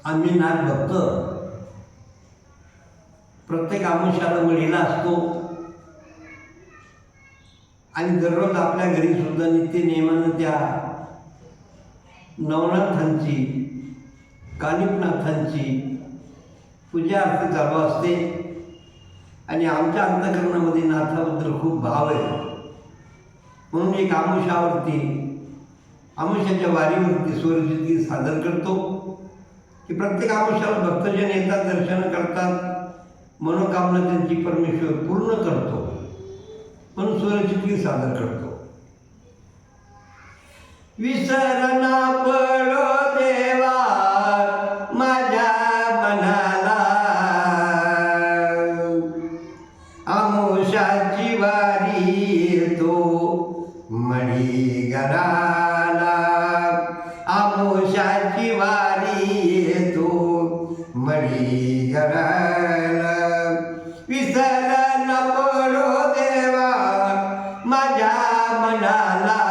आम्ही नाथ भक्त प्रत्येक आमुष्याला मळीला असतो आणि दररोज आपल्या घरी सुद्धा नित्य नियमानं त्या नवनाथांची कानिपनाथांची पूजा आरती चालू असते आणि आमच्या अंतःकरणामध्ये नाथाबद्दल खूप भाव आहे. म्हणून एक आमुष्यावरती आमुष्याच्या वारीवरती स्वरचिती सादर करतो की प्रत्येक आमुष्याला भक्तजन येतात, दर्शन करतात, मनोकामना त्यांची परमेश्वर पूर्ण करतो म्हणून स्वरचिती सादर करतो. विसरना पडो देवा माझ्या मनाला, आमुष्याची वारी तो मळी घराला, आमुष्याची वारी तो मळी घराला. विसरना पडो देवा माझ्या मनाला,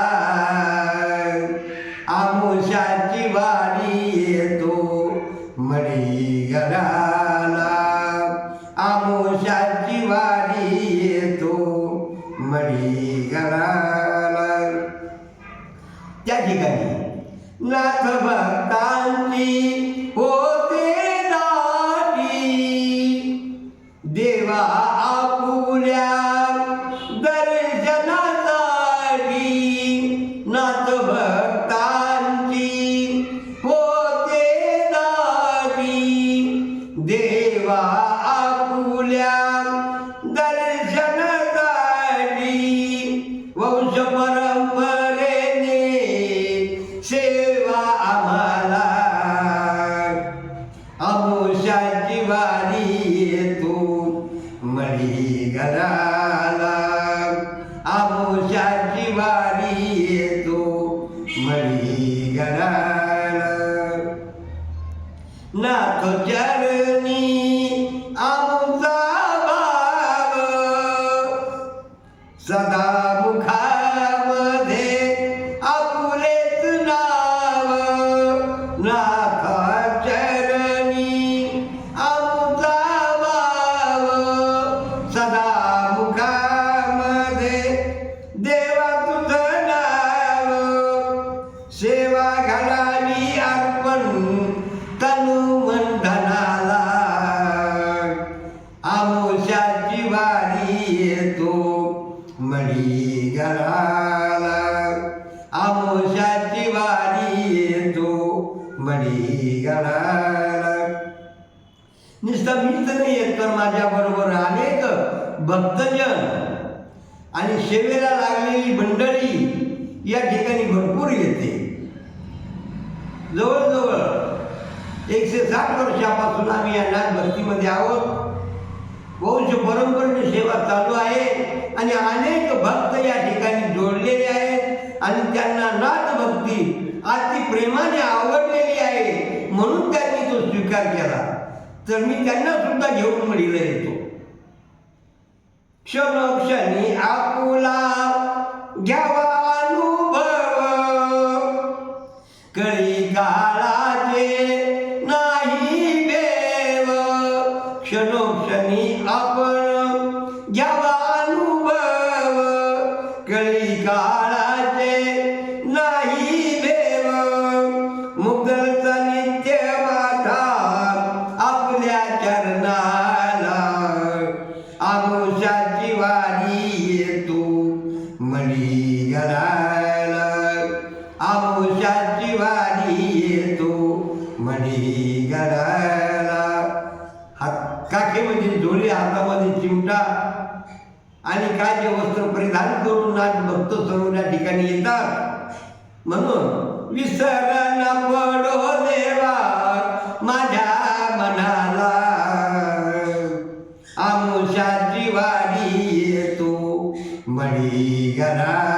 आमुष्याची वारी येतो मळी घराला, आमुष्याची वारी येतो मळी घराला. त्या ठिकाणी नाथ भक्तांची होते दाटी, देवा आपुल्या दर्शनासाठी. नाथ भक्तांची होते दाटी, देवा आपुल्या दर्शनासाठी. वंश परंपरेने सेवा आम्हाला, आमुष्याची वारी येतो मळी घराला, आमुष्याची वारी येतो मळी घराला. नाथ चरणी आमचा भाव सदा मुखामध्ये आपुलेच नाव. नाथ चरणी आमचा भाव सदा मुखामध्ये देवा तुझं नाव. सेवा घालावी अर्पण तनु मन धनाला, आमुष्याची वारी येतो मळी घराला, आमुष्याची वारी येतो मळी घराला. नुसतं मीच नाही येत तर माझ्या बरोबर अनेक भक्तजन आणि सेवेला लागलेली मंडळी या ठिकाणी भरपूर येते. जवळजवळ 160 वर्षापासून आम्ही या नाथ भक्तीमध्ये आहोत. वंश परंपरेची सेवा चालू आहे आणि अनेक भक्त या ठिकाणी जोडलेले आहेत आणि त्यांना नाथ भक्ती अति प्रेमाने आवडलेली आहे म्हणून त्यांनी तो स्वीकार केला. तर मी त्यांना सुद्धा घेऊन मळीला येतो. क्षणोक्षणी आपुला घ्यावा अनुभव, कळी काळाचे नाही देव. क्षणोक्षणी आपण घ्यावा अनुभव, कळी काळाचे नाही देव. मुघलचा नित्य माथा आपल्या चरणाला, आमुष्याची वारी येतो मळी घराला, आमुष्याची वारी येतो मळी घराला. काखेमध्ये झोळी, हातामध्ये चिमटा आणि काचे वस्त्र परिधान करून नाथ भक्त सर्व या ठिकाणी येतात. म्हणून विसरना पडो देवा माझ्या मनाला, आमुष्याची वारी येतो मळी घराला.